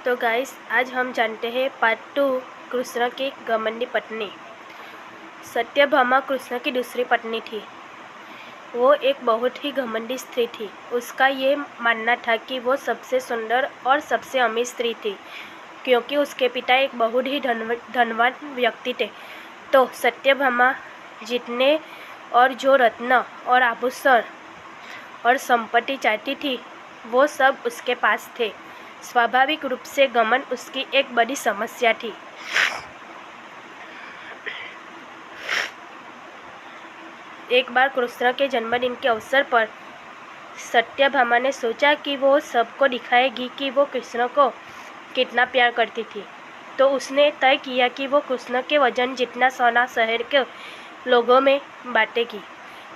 तो गाइस आज हम जानते हैं पार्ट 2 कृष्ण की घमंडी पत्नी। सत्यभामा कृष्ण की दूसरी पत्नी थी। वो एक बहुत ही घमंडी स्त्री थी। उसका ये मानना था कि वो सबसे सुंदर और सबसे अमीर स्त्री थी, क्योंकि उसके पिता एक बहुत ही धनवान व्यक्ति थे। तो सत्यभामा जितने और जो रत्न और आभूषण और संपत्ति चाहती थी वो सब उसके पास थे। स्वाभाविक रूप से घमंड उसकी एक बड़ी समस्या थी। एक बार कृष्ण के जन्मदिन के अवसर पर सत्यभामा ने सोचा कि वो सबको दिखाएगी कि वो कृष्ण को कितना प्यार करती थी। तो उसने तय किया कि वो कृष्ण के वजन जितना सोना शहर के लोगों में बांटेगी।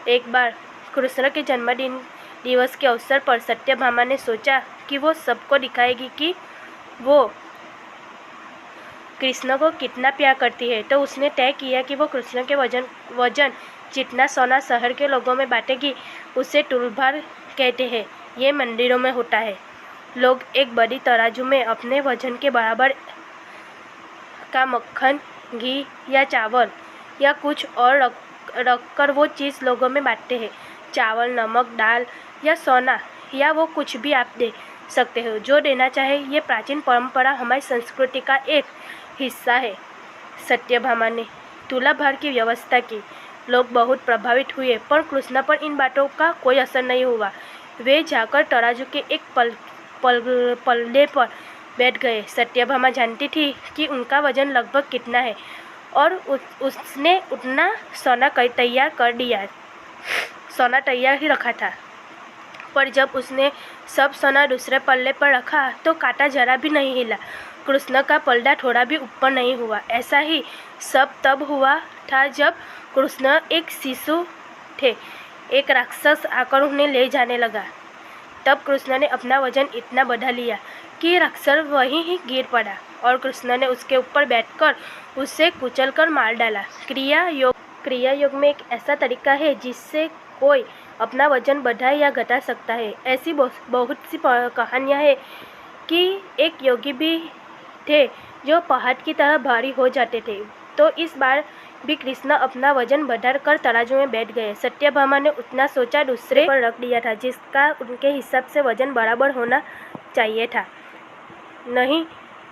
एक बार कृष्ण के जन्मदिन दिवस के अवसर पर सत्यभामा ने सोचा कि वो सबको दिखाएगी कि वो कृष्ण को कितना प्यार करती है। तो उसने तय किया कि वो कृष्ण के वजन जितना सोना शहर के लोगों में बांटेगी। उसे तुलभार कहते हैं। ये मंदिरों में होता है। लोग एक बड़ी तराजू में अपने वजन के बराबर का मक्खन, घी या चावल या कुछ और रखकर वो चीज़ लोगों में बांटते हैं। चावल, नमक, दाल या सोना या वो कुछ भी आप दे सकते हो, जो देना चाहे। ये प्राचीन परंपरा हमारी संस्कृति का एक हिस्सा है। सत्यभामा ने तुलाभार की व्यवस्था की। लोग बहुत प्रभावित हुए, पर कृष्ण पर इन बातों का कोई असर नहीं हुआ। वे जाकर तराजू के एक पल्ले पर बैठ गए। सत्यभामा जानती थी कि उनका वजन लगभग कितना है और उसने उतना सोना तैयार कर दिया। सोना तैयार ही रखा था, पर जब उसने सब सोना दूसरे पल्ले पर रखा तो कांटा जरा भी नहीं हिला। कृष्ण का पलड़ा थोड़ा भी ऊपर नहीं हुआ। ऐसा ही सब तब हुआ था जब कृष्ण एक शिशु थे। एक राक्षस आकर उन्हें ले जाने लगा। तब कृष्ण ने अपना वजन इतना बढ़ा लिया कि राक्षस वहीं ही गिर पड़ा और कृष्ण ने उसके ऊपर बैठकर उसे कुचलकर मार डाला। क्रिया योग में एक ऐसा तरीका है जिससे कोई अपना वजन बढ़ा या घटा सकता है। ऐसी बहुत सी कहानियाँ हैं कि एक योगी भी थे जो पहाड़ की तरह भारी हो जाते थे। तो इस बार भी कृष्ण अपना वजन बढ़ाकर तराजू में बैठ गए। सत्यभामा ने उतना सोचा दूसरे पर रख दिया था जिसका उनके हिसाब से वजन बराबर होना चाहिए था। नहीं,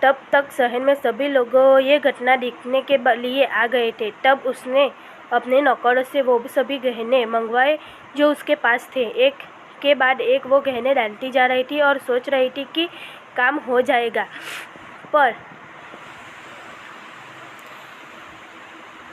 तब तक शहर में सभी लोगों ये घटना देखने के लिए आ गए थे। तब उसने अपने नौकरों से वो सभी गहने मंगवाए जो उसके पास थे। एक के बाद एक वो गहने डालती जा रही थी और सोच रही थी कि काम हो जाएगा, पर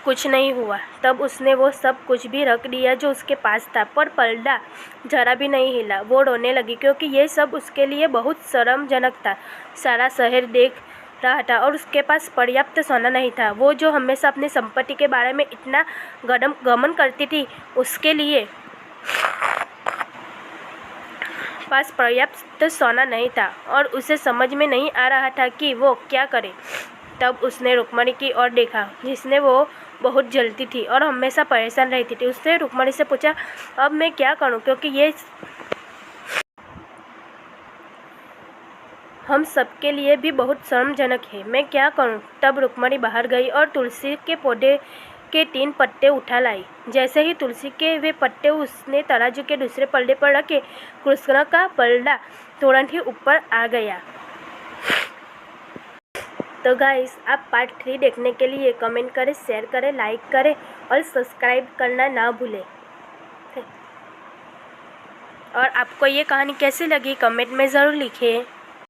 कुछ नहीं हुआ। तब उसने वो सब कुछ भी रख दिया जो उसके पास था, पर पलड़ा जरा भी नहीं हिला। वो रोने लगी क्योंकि ये सब उसके लिए बहुत शर्मजनक था। सारा शहर देख रहा था और उसके पास पर्याप्त सोना नहीं था। वो जो हमेशा अपनी संपत्ति के बारे में इतना घमंड करती थी, उसके लिए पास पर्याप्त सोना नहीं था और उसे समझ में नहीं आ रहा था कि वो क्या करे। तब उसने रुक्मणी की ओर देखा, जिसने वो बहुत जलती थी और हमेशा परेशान रहती थी। उसने रुक्मणी से पूछा, अब मैं क्या करूं, क्योंकि ये हम सबके लिए भी बहुत शर्मजनक है। मैं क्या करूं? तब रुक्मणी बाहर गई और तुलसी के पौधे के 3 पत्ते उठा लाई। जैसे ही तुलसी के वे पत्ते उसने तराजू के दूसरे पल्ले पर रखे, कृष्ण का पलड़ा तुरंत ही ऊपर आ गया। तो गाइस, आप पार्ट 3 देखने के लिए कमेंट करें, शेयर करें, लाइक करें और सब्सक्राइब करना ना भूलें। और आपको ये कहानी कैसी लगी कमेंट में ज़रूर लिखिए।